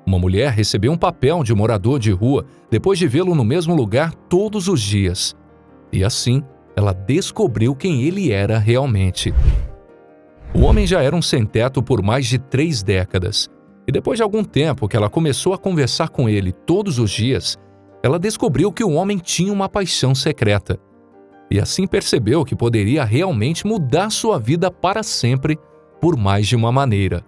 Uma mulher recebeu um papel de morador de rua depois de vê-lo no mesmo lugar todos os dias. E assim, ela descobriu quem ele era realmente. O homem já era um sem-teto por mais de 3 décadas. E depois de algum tempo que ela começou a conversar com ele todos os dias, ela descobriu que o homem tinha uma paixão secreta. E assim percebeu que poderia realmente mudar sua vida para sempre por mais de uma maneira.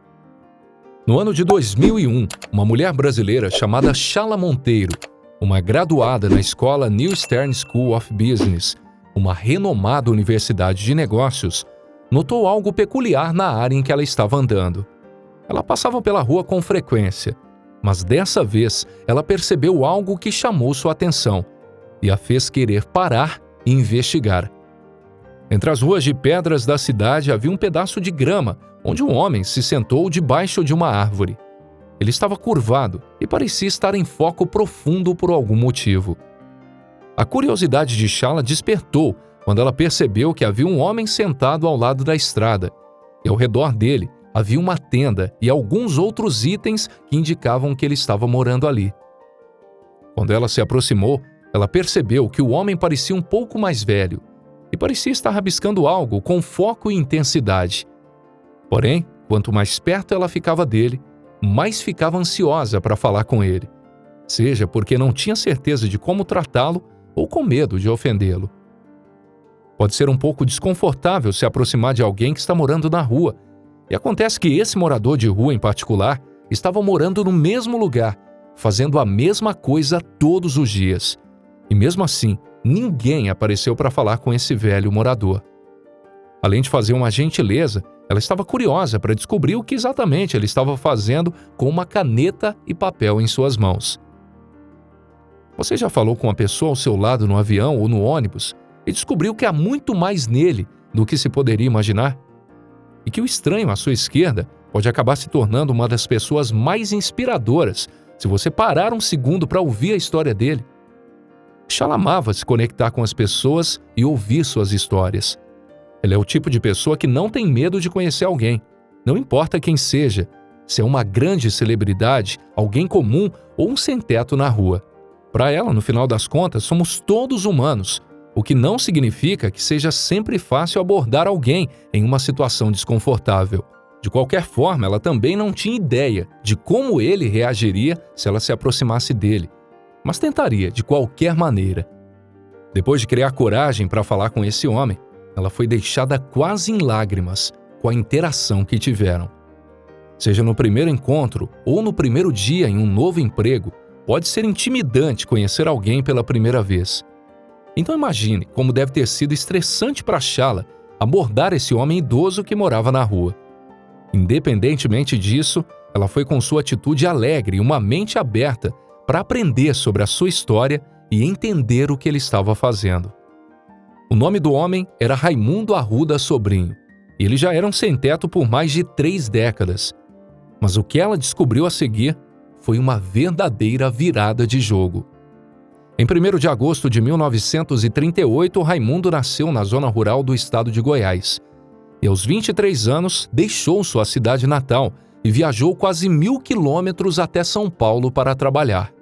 No ano de 2001, uma mulher brasileira chamada Chala Monteiro, uma graduada na escola New Stern School of Business, uma renomada universidade de negócios, notou algo peculiar na área em que ela estava andando. Ela passava pela rua com frequência, mas dessa vez ela percebeu algo que chamou sua atenção e a fez querer parar e investigar. Entre as ruas de pedras da cidade havia um pedaço de grama, onde um homem se sentou debaixo de uma árvore. Ele estava curvado e parecia estar em foco profundo por algum motivo. A curiosidade de Chala despertou quando ela percebeu que havia um homem sentado ao lado da estrada, e ao redor dele havia uma tenda e alguns outros itens que indicavam que ele estava morando ali. Quando ela se aproximou, ela percebeu que o homem parecia um pouco mais velho e parecia estar rabiscando algo com foco e intensidade. Porém, quanto mais perto ela ficava dele, mais ficava ansiosa para falar com ele, seja porque não tinha certeza de como tratá-lo ou com medo de ofendê-lo. Pode ser um pouco desconfortável se aproximar de alguém que está morando na rua, e acontece que esse morador de rua em particular estava morando no mesmo lugar, fazendo a mesma coisa todos os dias. E mesmo assim, ninguém apareceu para falar com esse velho morador. Além de fazer uma gentileza, ela estava curiosa para descobrir o que exatamente ele estava fazendo com uma caneta e papel em suas mãos. Você já falou com uma pessoa ao seu lado no avião ou no ônibus e descobriu que há muito mais nele do que se poderia imaginar? E que o estranho à sua esquerda pode acabar se tornando uma das pessoas mais inspiradoras se você parar um segundo para ouvir a história dele? Chala amava se conectar com as pessoas e ouvir suas histórias. Ela é o tipo de pessoa que não tem medo de conhecer alguém, não importa quem seja, se é uma grande celebridade, alguém comum ou um sem-teto na rua. Para ela, no final das contas, somos todos humanos, o que não significa que seja sempre fácil abordar alguém em uma situação desconfortável. De qualquer forma, ela também não tinha ideia de como ele reagiria se ela se aproximasse dele, mas tentaria de qualquer maneira. Depois de criar coragem para falar com esse homem, ela foi deixada quase em lágrimas com a interação que tiveram. Seja no primeiro encontro ou no primeiro dia em um novo emprego, pode ser intimidante conhecer alguém pela primeira vez. Então imagine como deve ter sido estressante para Chala abordar esse homem idoso que morava na rua. Independentemente disso, ela foi com sua atitude alegre e uma mente aberta para aprender sobre a sua história e entender o que ele estava fazendo. O nome do homem era Raimundo Arruda Sobrinho, e ele já era um sem-teto por mais de 3 décadas. Mas o que ela descobriu a seguir foi uma verdadeira virada de jogo. Em 1º de agosto de 1938, Raimundo nasceu na zona rural do estado de Goiás. E aos 23 anos, deixou sua cidade natal e viajou quase 1.000 quilômetros até São Paulo para trabalhar.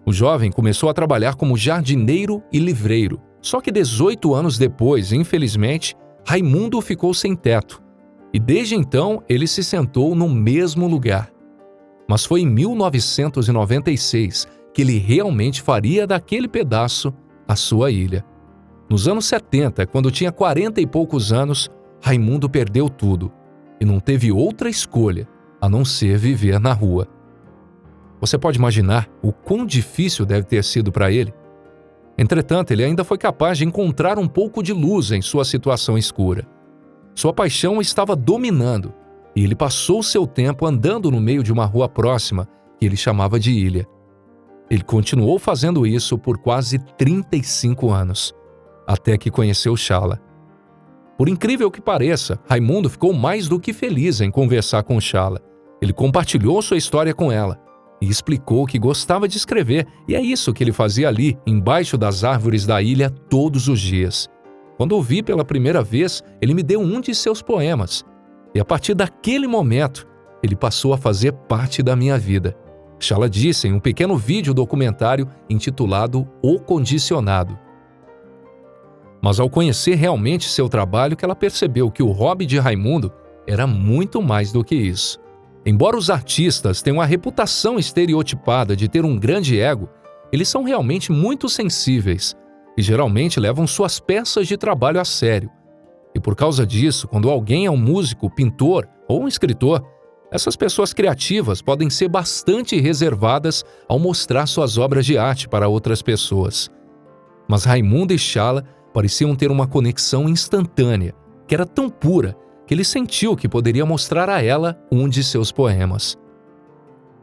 O jovem começou a trabalhar como jardineiro e livreiro. Só que 18 anos depois, infelizmente, Raimundo ficou sem teto. E desde então, ele se sentou no mesmo lugar. Mas foi em 1996 que ele realmente faria daquele pedaço a sua ilha. Nos anos 70, quando tinha 40 e poucos anos, Raimundo perdeu tudo e não teve outra escolha a não ser viver na rua. Você pode imaginar o quão difícil deve ter sido para ele? Entretanto, ele ainda foi capaz de encontrar um pouco de luz em sua situação escura. Sua paixão estava dominando e ele passou seu tempo andando no meio de uma rua próxima que ele chamava de ilha. Ele continuou fazendo isso por quase 35 anos, até que conheceu Chala. Por incrível que pareça, Raimundo ficou mais do que feliz em conversar com Chala. Ele compartilhou sua história com ela e explicou que gostava de escrever, e é isso que ele fazia ali, embaixo das árvores da ilha, todos os dias. Quando o vi pela primeira vez, ele me deu um de seus poemas. E a partir daquele momento, ele passou a fazer parte da minha vida. Chala disse em um pequeno vídeo documentário intitulado O Condicionado. Mas ao conhecer realmente seu trabalho, que ela percebeu que o hobby de Raimundo era muito mais do que isso. Embora os artistas tenham a reputação estereotipada de ter um grande ego, eles são realmente muito sensíveis e geralmente levam suas peças de trabalho a sério. E por causa disso, quando alguém é um músico, pintor ou um escritor, essas pessoas criativas podem ser bastante reservadas ao mostrar suas obras de arte para outras pessoas. Mas Raimundo e Chala pareciam ter uma conexão instantânea, que era tão pura que ele sentiu que poderia mostrar a ela um de seus poemas.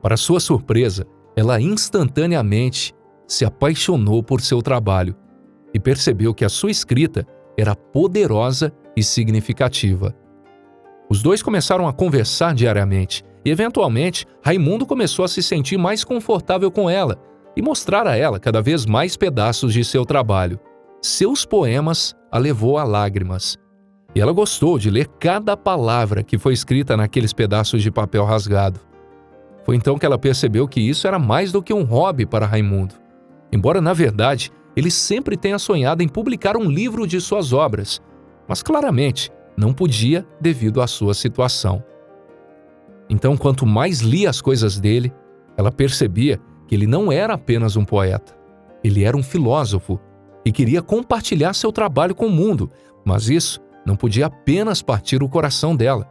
Para sua surpresa, ela instantaneamente se apaixonou por seu trabalho e percebeu que a sua escrita era poderosa e significativa. Os dois começaram a conversar diariamente e, eventualmente, Raimundo começou a se sentir mais confortável com ela e mostrar a ela cada vez mais pedaços de seu trabalho. Seus poemas a levou a lágrimas. E ela gostou de ler cada palavra que foi escrita naqueles pedaços de papel rasgado. Foi então que ela percebeu que isso era mais do que um hobby para Raimundo. Embora, na verdade, ele sempre tenha sonhado em publicar um livro de suas obras, mas claramente não podia devido à sua situação. Então, quanto mais lia as coisas dele, ela percebia que ele não era apenas um poeta. Ele era um filósofo e queria compartilhar seu trabalho com o mundo, mas isso não podia apenas partir o coração dela.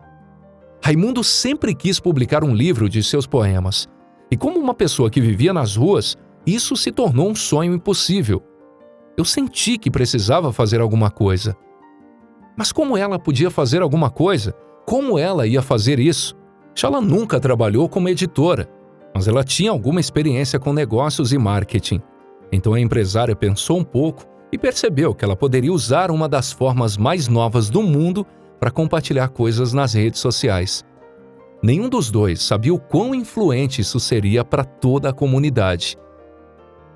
Raimundo sempre quis publicar um livro de seus poemas, e como uma pessoa que vivia nas ruas, isso se tornou um sonho impossível. Eu senti que precisava fazer alguma coisa. Mas como ela podia fazer alguma coisa? Como ela ia fazer isso? Chala nunca trabalhou como editora, mas ela tinha alguma experiência com negócios e marketing. Então a empresária pensou um pouco e percebeu que ela poderia usar uma das formas mais novas do mundo para compartilhar coisas nas redes sociais. Nenhum dos dois sabia o quão influente isso seria para toda a comunidade.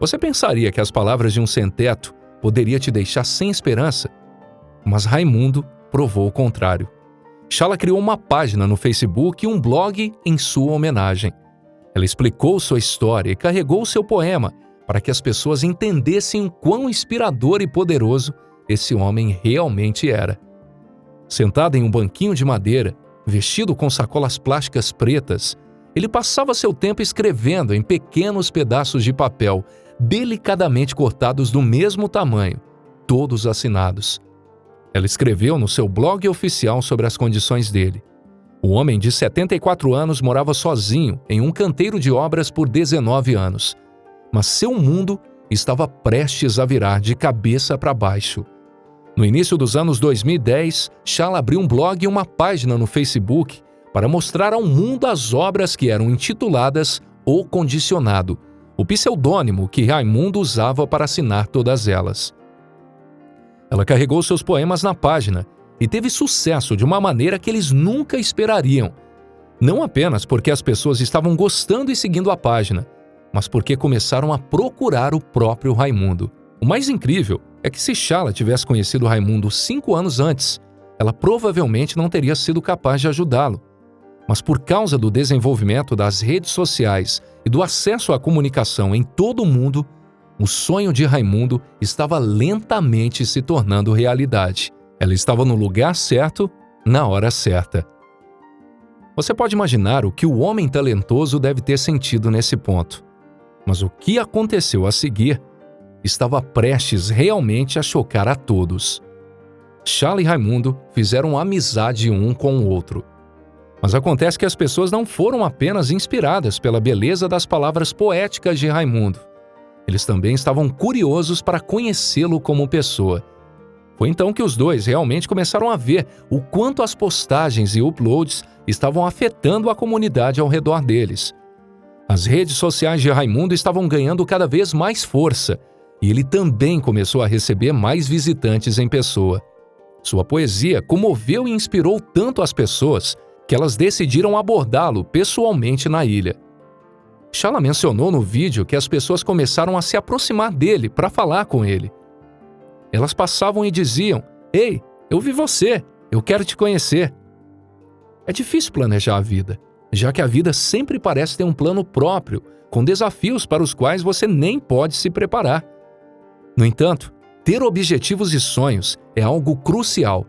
Você pensaria que as palavras de um sem-teto poderia te deixar sem esperança? Mas Raimundo provou o contrário. Chala criou uma página no Facebook e um blog em sua homenagem. Ela explicou sua história e carregou seu poema para que as pessoas entendessem o quão inspirador e poderoso esse homem realmente era. Sentado em um banquinho de madeira, vestido com sacolas plásticas pretas, ele passava seu tempo escrevendo em pequenos pedaços de papel, delicadamente cortados do mesmo tamanho, todos assinados. Ela escreveu no seu blog oficial sobre as condições dele. O homem de 74 anos morava sozinho em um canteiro de obras por 19 anos. Mas seu mundo estava prestes a virar de cabeça para baixo. No início dos anos 2010, Chala abriu um blog e uma página no Facebook para mostrar ao mundo as obras que eram intituladas O Condicionado, o pseudônimo que Raimundo usava para assinar todas elas. Ela carregou seus poemas na página e teve sucesso de uma maneira que eles nunca esperariam. Não apenas porque as pessoas estavam gostando e seguindo a página, mas porque começaram a procurar o próprio Raimundo. O mais incrível é que se Chala tivesse conhecido Raimundo 5 anos antes, ela provavelmente não teria sido capaz de ajudá-lo. Mas por causa do desenvolvimento das redes sociais e do acesso à comunicação em todo o mundo, o sonho de Raimundo estava lentamente se tornando realidade. Ela estava no lugar certo, na hora certa. Você pode imaginar o que o homem talentoso deve ter sentido nesse ponto. Mas o que aconteceu a seguir estava prestes realmente a chocar a todos. Chala e Raimundo fizeram amizade um com o outro. Mas acontece que as pessoas não foram apenas inspiradas pela beleza das palavras poéticas de Raimundo. Eles também estavam curiosos para conhecê-lo como pessoa. Foi então que os dois realmente começaram a ver o quanto as postagens e uploads estavam afetando a comunidade ao redor deles. As redes sociais de Raimundo estavam ganhando cada vez mais força e ele também começou a receber mais visitantes em pessoa. Sua poesia comoveu e inspirou tanto as pessoas que elas decidiram abordá-lo pessoalmente na ilha. Chala mencionou no vídeo que as pessoas começaram a se aproximar dele para falar com ele. Elas passavam e diziam: "Ei, eu vi você, eu quero te conhecer." É difícil planejar a vida, já que a vida sempre parece ter um plano próprio, com desafios para os quais você nem pode se preparar. No entanto, ter objetivos e sonhos é algo crucial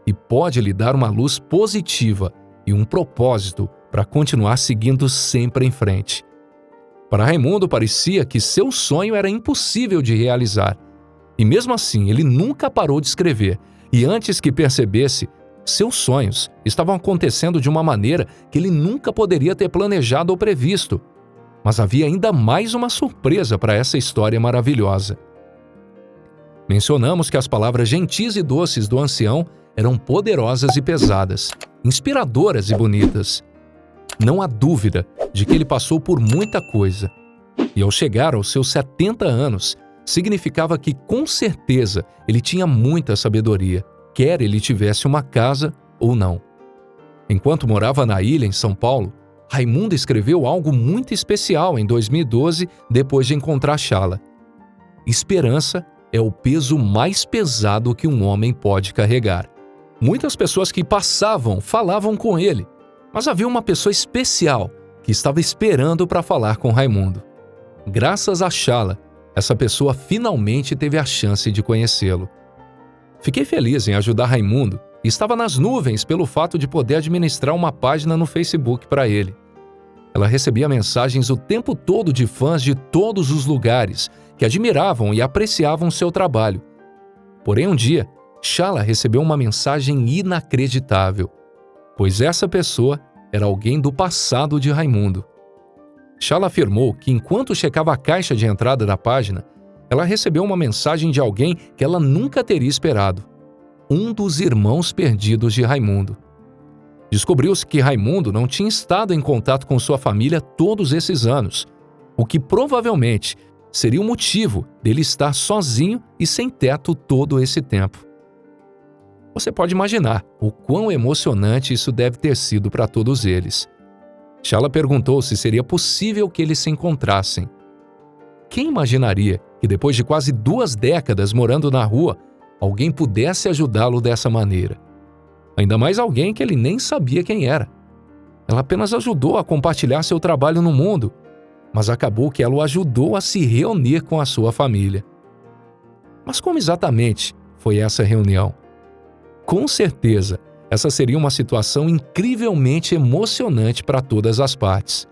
e pode lhe dar uma luz positiva e um propósito para continuar seguindo sempre em frente. Para Raimundo, parecia que seu sonho era impossível de realizar. E mesmo assim, ele nunca parou de escrever. E antes que percebesse, seus sonhos estavam acontecendo de uma maneira que ele nunca poderia ter planejado ou previsto. Mas havia ainda mais uma surpresa para essa história maravilhosa. Mencionamos que as palavras gentis e doces do ancião eram poderosas e pesadas, inspiradoras e bonitas. Não há dúvida de que ele passou por muita coisa. E ao chegar aos seus 70 anos, significava que, com certeza, ele tinha muita sabedoria, quer ele tivesse uma casa ou não. Enquanto morava na ilha, em São Paulo, Raimundo escreveu algo muito especial em 2012, depois de encontrar Chala. Esperança é o peso mais pesado que um homem pode carregar. Muitas pessoas que passavam falavam com ele, mas havia uma pessoa especial que estava esperando para falar com Raimundo. Graças a Chala, essa pessoa finalmente teve a chance de conhecê-lo. Fiquei feliz em ajudar Raimundo e estava nas nuvens pelo fato de poder administrar uma página no Facebook para ele. Ela recebia mensagens o tempo todo de fãs de todos os lugares que admiravam e apreciavam seu trabalho. Porém, um dia, Chala recebeu uma mensagem inacreditável, pois essa pessoa era alguém do passado de Raimundo. Chala afirmou que enquanto checava a caixa de entrada da página, ela recebeu uma mensagem de alguém que ela nunca teria esperado. Um dos irmãos perdidos de Raimundo. Descobriu-se que Raimundo não tinha estado em contato com sua família todos esses anos, o que provavelmente seria o motivo dele estar sozinho e sem teto todo esse tempo. Você pode imaginar o quão emocionante isso deve ter sido para todos eles. Chala perguntou se seria possível que eles se encontrassem. Quem imaginaria que depois de quase 2 décadas morando na rua, alguém pudesse ajudá-lo dessa maneira? Ainda mais alguém que ele nem sabia quem era. Ela apenas ajudou a compartilhar seu trabalho no mundo, mas acabou que ela o ajudou a se reunir com a sua família. Mas como exatamente foi essa reunião? Com certeza, essa seria uma situação incrivelmente emocionante para todas as partes.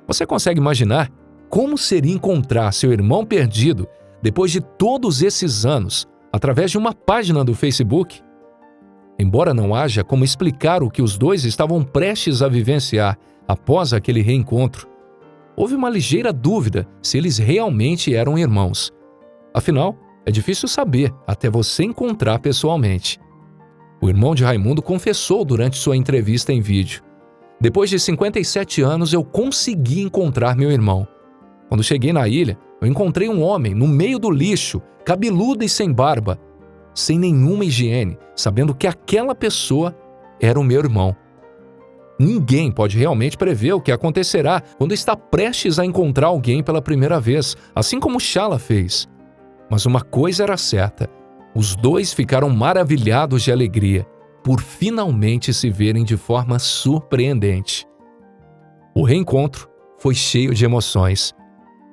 Você consegue imaginar como seria encontrar seu irmão perdido depois de todos esses anos, através de uma página do Facebook? Embora não haja como explicar o que os dois estavam prestes a vivenciar após aquele reencontro, houve uma ligeira dúvida se eles realmente eram irmãos. Afinal, é difícil saber até você encontrar pessoalmente. O irmão de Raimundo confessou durante sua entrevista em vídeo: "Depois de 57 anos, eu consegui encontrar meu irmão. Quando cheguei na ilha, eu encontrei um homem no meio do lixo, cabeludo e sem barba, sem nenhuma higiene, sabendo que aquela pessoa era o meu irmão." Ninguém pode realmente prever o que acontecerá quando está prestes a encontrar alguém pela primeira vez, assim como Chala fez. Mas uma coisa era certa: os dois ficaram maravilhados de alegria por finalmente se verem de forma surpreendente. O reencontro foi cheio de emoções.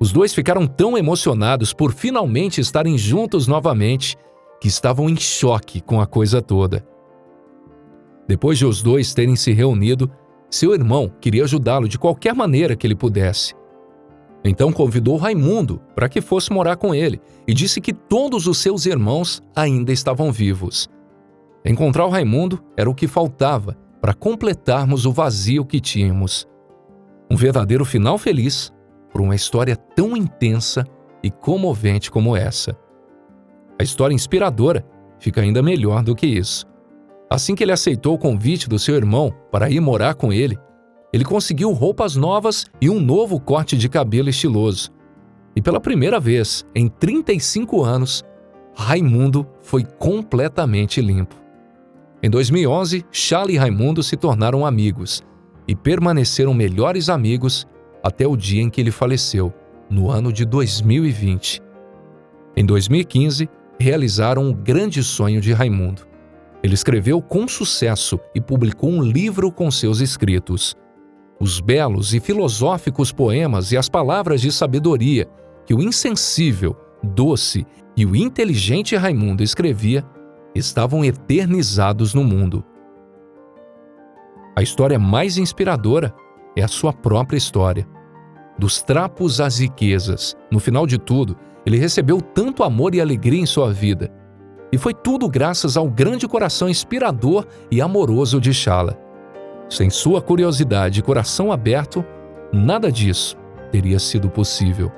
Os dois ficaram tão emocionados por finalmente estarem juntos novamente que estavam em choque com a coisa toda. Depois de os dois terem se reunido, seu irmão queria ajudá-lo de qualquer maneira que ele pudesse. Então convidou Raimundo para que fosse morar com ele e disse que todos os seus irmãos ainda estavam vivos. Encontrar o Raimundo era o que faltava para completarmos o vazio que tínhamos. Um verdadeiro final feliz por uma história tão intensa e comovente como essa. A história inspiradora fica ainda melhor do que isso. Assim que ele aceitou o convite do seu irmão para ir morar com ele, ele conseguiu roupas novas e um novo corte de cabelo estiloso. E pela primeira vez em 35 anos, Raimundo foi completamente limpo. Em 2011, Chala e Raimundo se tornaram amigos e permaneceram melhores amigos até o dia em que ele faleceu, no ano de 2020. Em 2015, realizaram um grande sonho de Raimundo. Ele escreveu com sucesso e publicou um livro com seus escritos. Os belos e filosóficos poemas e as palavras de sabedoria que o insensível, doce e o inteligente Raimundo escrevia estavam eternizados no mundo. A história mais inspiradora é a sua própria história. Dos trapos às riquezas, no final de tudo, ele recebeu tanto amor e alegria em sua vida. E foi tudo graças ao grande coração inspirador e amoroso de Schala. Sem sua curiosidade e coração aberto, nada disso teria sido possível.